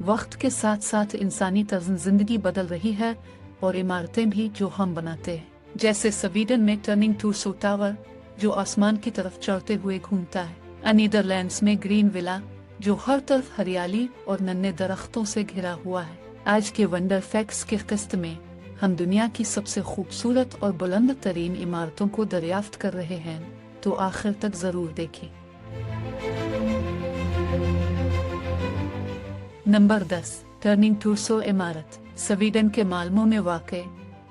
वक्त के साथ साथ इंसानी तर्ज जिंदगी बदल रही है और इमारतें भी जो हम बनाते हैं, जैसे स्वीडन में टर्निंग टूरसो टावर जो आसमान की तरफ चढ़ते हुए घूमता है, नीदरलैंड्स में ग्रीन विला जो हर तरफ हरियाली और नन्हे दरख्तों से घिरा हुआ है। आज के वंडर फैक्ट्स के किस्त में हम दुनिया की सबसे खूबसूरत और बुलंद तरीन इमारतों को दरियाफ्त कर रहे हैं, तो आखिर तक जरूर देखें। नंबर 10, टर्निंग टूरसो इमारत। स्वीडन के माल्मो में वाक़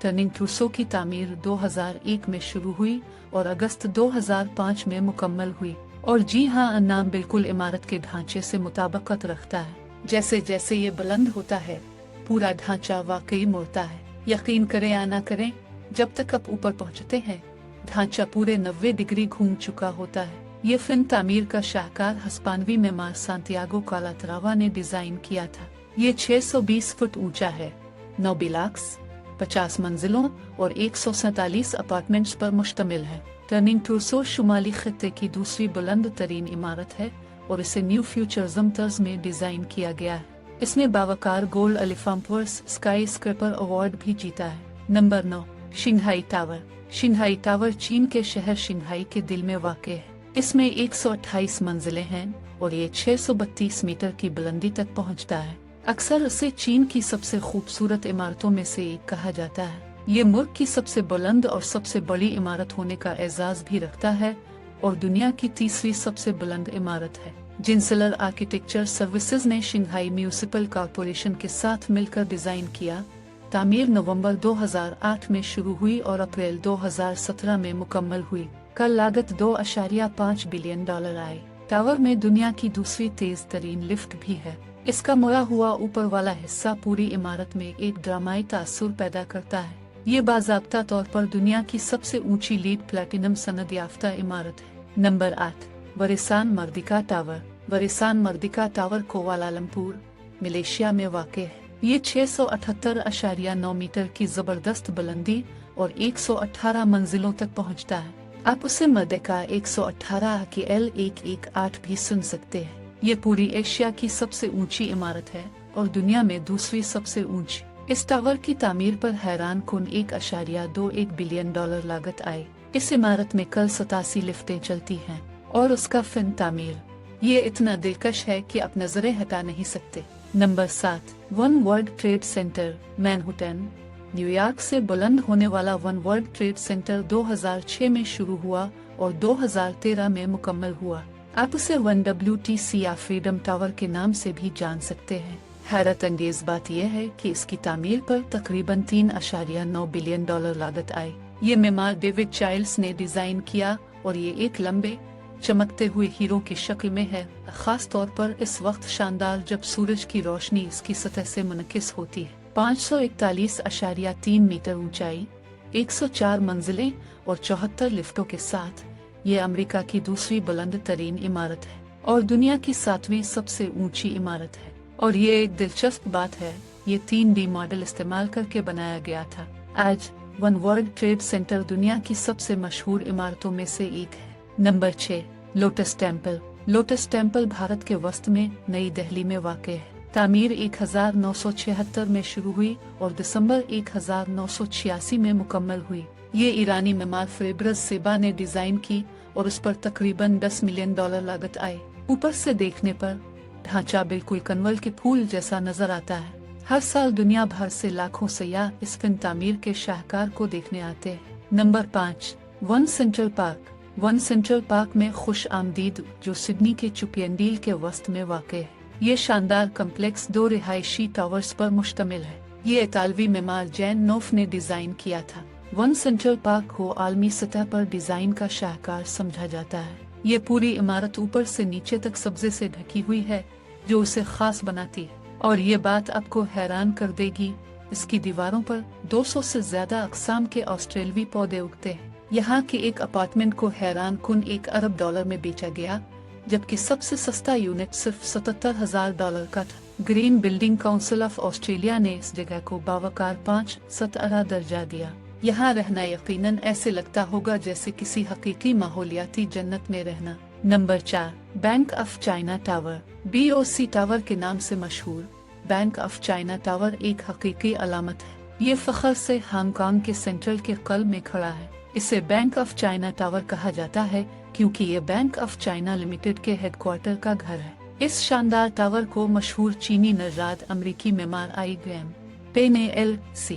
टर्निंग टूरसो की तामीर 2001 में शुरू हुई और अगस्त 2005 में मुकम्मल हुई। और जी हाँ, नाम बिल्कुल इमारत के ढांचे से मुताबिकत रखता है। जैसे जैसे ये बुलंद होता है, पूरा ढांचा वाकई मुड़ता है। यकीन करें या ना करें, जब तक आप ऊपर पहुंचते हैं, ढांचा पूरे 90 डिग्री घूम चुका होता है। ये फिल्म तामीर का शाहकार हस्पानवी मेमार सांतियागो कालातरावा ने डिजाइन किया था। ये 620 फुट ऊंचा है, 9 ब्लॉक्स, 50 मंजिलों और 147 अपार्टमेंट्स पर मुश्तमिल है। टर्निंग टूरसो शुमाली खित्ते की दूसरी बुलंद तरीन इमारत है और इसे न्यू फ्यूचरिज्म तर्ज में डिजाइन किया गया है। इसने बावकार गोल्ड एलिफेंटवर्स स्काई स्क्रैपर अवार्ड भी जीता है। Number 9, Shanghai tower. Shanghai tower चीन के शहर शिंघाई के दिल में वाक़ है। इसमें 128 मंजिलें हैं और ये 632 मीटर की बुलंदी तक पहुंचता है। अक्सर इसे चीन की सबसे खूबसूरत इमारतों में से एक कहा जाता है। ये मुल्क की सबसे बुलंद और सबसे बड़ी इमारत होने का एजाज भी रखता है और दुनिया की तीसरी सबसे बुलंद इमारत है। जिनसिलर आर्किटेक्चर सर्विसेज ने शिंघाई म्यूनिसिपल कॉरपोरेशन के साथ मिलकर डिजाइन किया। तामीर नवंबर 2008 में शुरू हुई और अप्रैल 2017 में मुकम्मल हुई। कल लागत $2.5 बिलियन आई। टावर में दुनिया की दूसरी तेज तरीन लिफ्ट भी है। इसका मुड़ा हुआ ऊपर वाला हिस्सा पूरी इमारत में एक ड्रामाई तासुर पैदा करता है। ये बाज़ाब्ता तौर पर दुनिया की सबसे ऊंची लीड प्लैटिनम सनद याफ्ता इमारत है। Number 8, Warisan Merdeka tower. Warisan Merdeka tower Kuala Lumpur, Malaysia में वाक़ है। ये 678.9 मीटर की जबरदस्त बुलंदी और 118 मंजिलों तक पहुंचता है। आप उसे मर्दिका 118 की L118 भी सुन सकते हैं। ये पूरी एशिया की सबसे ऊंची इमारत है और दुनिया में दूसरी सबसे ऊंची। इस टावर की तामीर पर हैरान कुन $1.21 बिलियन लागत आई। इस इमारत में कल 87 लिफ्टें चलती हैं और उसका फिन तामीर ये इतना दिलकश है कि आप नजरें हटा नहीं सकते। Number 7, one world trade centre, Manhattan. New York से बुलंद होने वाला वन वर्ल्ड ट्रेड सेंटर 2006 में शुरू हुआ और 2013 में मुकम्मल हुआ। आप उसे 1WTC या फ्रीडम टावर के नाम से भी जान सकते हैं। हैरत अंगेज बात यह है कि इसकी तामीर पर तकरीबन $3.9 बिलियन लागत आई। ये मेमार डेविड चाइल्ड्स ने डिजाइन किया और ये एक लंबे चमकते हुए हीरो की शक्ल में है, खास तौर पर इस वक्त शानदार जब सूरज की रोशनी इसकी सतह से मुनकिस होती है। 541.3 मीटर ऊंचाई, 104 मंजिलें और 74 लिफ्टों के साथ ये अमेरिका की दूसरी बुलंद तरीन इमारत है और दुनिया की 7वीं सबसे ऊंची इमारत है। और ये एक दिलचस्प बात है, ये 3D मॉडल इस्तेमाल करके बनाया गया था। आज वन वर्ल्ड ट्रेड सेंटर दुनिया की सबसे मशहूर इमारतों में से एक है। Number 6, lotus temple. Lotus temple Bharat के वस्त में नई दिल्ली में वाक़ है। तामीर 1976 में शुरू हुई और दिसंबर 1986 में मुकम्मल हुई। ये ईरानी मेमार फेब्रस सेबा ने डिजाइन की और उस पर तकरीबन $10 मिलियन लागत आई। ऊपर से देखने पर ढांचा बिल्कुल कनवल के फूल जैसा नजर आता है। हर साल दुनिया भर से लाखों सयाह इस फिन तामीर के शाहकार को देखने आते हैं। Number 5, one central park. One central park में खुश आमदीद जो सिडनी के चुपियंडील के वस्त में वाक़ है। ये शानदार कम्प्लेक्स 2 रिहायशी टावर्स पर मुश्तमिल है। ये इतालवी मेमार जैन नोफ ने डिजाइन किया था। वन सेंट्रल पार्क को आलमी सतह पर डिजाइन का शाहकार समझा जाता है। ये पूरी इमारत ऊपर से नीचे तक सब्जे से ढकी हुई है जो उसे खास बनाती है। और ये बात आपको हैरान कर देगी, इसकी दीवारों पर 200 से ज्यादा अक़साम के ऑस्ट्रेलवी पौधे उगते हैं। यहाँ के एक अपार्टमेंट को हैरान कुन $1 अरब में बेचा गया, जबकि सबसे सस्ता यूनिट सिर्फ $77,000 का था। Green building council of Australia ने इस जगह को बावकार 5/7 दर्जा दिया। यहाँ रहना यकीनन ऐसे लगता होगा जैसे किसी हकीकी माहौलियाती जन्नत में रहना। Number 4, bank of China tower. BOC tower के नाम से मशहूर बैंक ऑफ चाइना टावर एक हकीकी अलामत है। ये फख्र से हांगकांग के सेंट्रल के कल्ब में खड़ा है। इसे बैंक ऑफ चाइना टावर कहा जाता है क्योंकि ये बैंक ऑफ चाइना लिमिटेड के हेडक्वार्टर का घर है। इस शानदार टावर को मशहूर चीनी नर्राद अमेरिकी मेमार IBM पे ने LC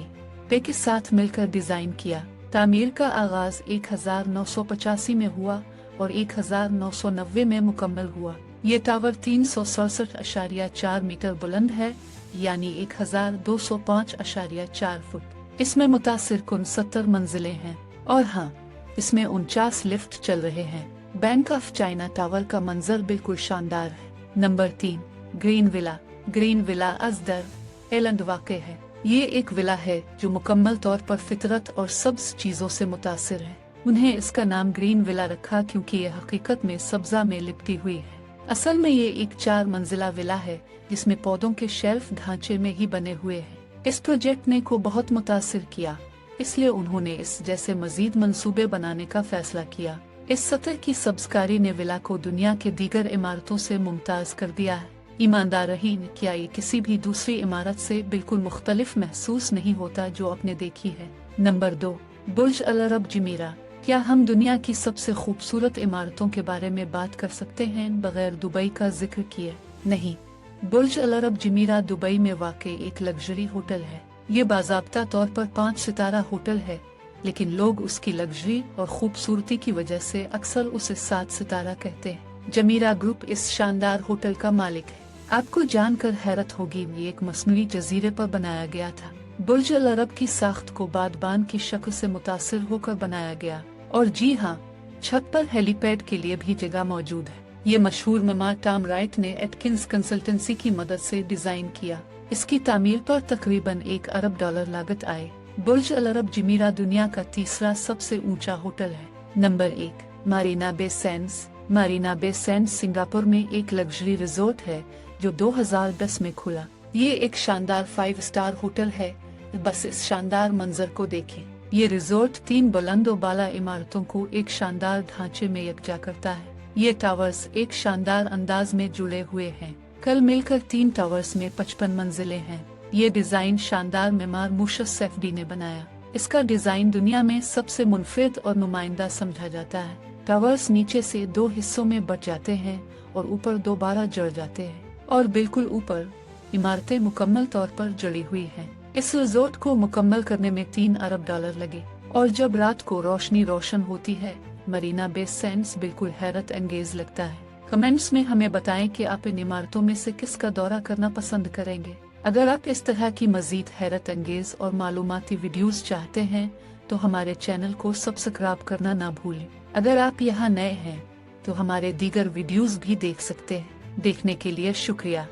पे के साथ मिलकर डिजाइन किया। तामीर का आगाज 1985 में हुआ और 1990 में मुकम्मल हुआ। ये टावर 367.4 मीटर बुलंद है, यानी 1205.4 फुट। इसमें मुतासिर कुल 70 मंजिलें हैं और हाँ, इसमें 49 लिफ्ट चल रहे हैं। बैंक ऑफ चाइना टावर का मंजर बिल्कुल शानदार है। Number 3, green villa. Green villa अजदर एलंड वाक़ है। ये एक विला है जो मुकम्मल तौर पर फितरत और सब्ज चीजों से मुतासिर है। उन्हें इसका नाम ग्रीन विला रखा क्योंकि ये हकीकत में सब्जा में लिपटी हुई है। असल में ये एक 4 मंजिला विला है जिसमें पौधों के शेल्फ ढांचे में ही बने हुए हैं। इस प्रोजेक्ट ने को बहुत मुतासिर किया, इसलिए उन्होंने इस जैसे मजीद मंसूबे बनाने का फैसला किया। इस सतह की सब्जकारी ने विला को दुनिया के दीगर इमारतों से मुमताज कर दिया है। ईमानदार रही क्या ये किसी भी दूसरी इमारत से बिल्कुल मुख्तलिफ महसूस नहीं होता जो आपने देखी है। नंबर 2, बुर्ज अल अरब जमीरा। क्या हम दुनिया की सबसे खूबसूरत इमारतों के बारे में बात कर सकते हैं बगैर दुबई का जिक्र किए? नहीं। बुर्ज अल अरब जमीरा दुबई में वाक़ई एक लग्जरी होटल है। ये बाज़ाब्ता तौर पर 5 सितारा होटल है, लेकिन लोग उसकी लग्जरी और खूबसूरती की वजह से अक्सर उसे 7 सितारा कहते हैं। जमीरा ग्रुप इस शानदार होटल का मालिक है। आपको जानकर हैरत होगी, ये एक मस्नूई जजीरे पर बनाया गया था। बुर्ज अल अरब की साख्त को बादबान की शक्ल से मुतासिर होकर बनाया गया और जी हाँ, छत पर हेलीपैड के लिए भी जगह मौजूद है। ये मशहूर मेमार टॉम राइट ने एटकिंस कंसल्टेंसी की मदद से डिजाइन किया। इसकी तामीर पर तकरीबन $1 अरब लागत आए। बुर्ज अल अरब जमीरा दुनिया का तीसरा सबसे ऊंचा होटल है। Number 1, Marina Bay Sands. Marina Bay Sands Singapore में एक लग्जरी रिजोर्ट है जो 2010 में खुला। ये एक शानदार 5 स्टार होटल है। बस इस शानदार मंजर को देखें। ये रिजोर्ट 3 बुलंद और बाला इमारतों को एक शानदार ढांचे में यकजा करता है। ये टावर्स एक शानदार अंदाज में जुड़े हुए हैं। कल मिलकर 3 टावर्स में 55 मंजिलें हैं। ये डिजाइन शानदार मेमार मुशर्रफ सैफडी ने बनाया। इसका डिजाइन दुनिया में सबसे मुनफरिद और नुमाइंदा समझा जाता है। टावर्स नीचे से 2 हिस्सों में बट जाते हैं और ऊपर दोबारा जड़ जाते हैं और बिल्कुल ऊपर इमारतें मुकम्मल तौर पर जड़ी हुई हैं। इस रिजोर्ट को मुकम्मल करने में $3 अरब लगे और जब रात को रोशनी रोशन होती है, मरीना बे सैंड्स बिल्कुल हैरत अंगेज लगता है। कमेंट्स में हमें बताएं कि आप इन इमारतों में से किसका दौरा करना पसंद करेंगे। अगर आप इस तरह की मजीद हैरत अंगेज और मालूमाती वीडियोस चाहते हैं तो हमारे चैनल को सब्सक्राइब करना ना भूलें। अगर आप यहाँ नए हैं तो हमारे दीगर वीडियोस भी देख सकते हैं। देखने के लिए शुक्रिया।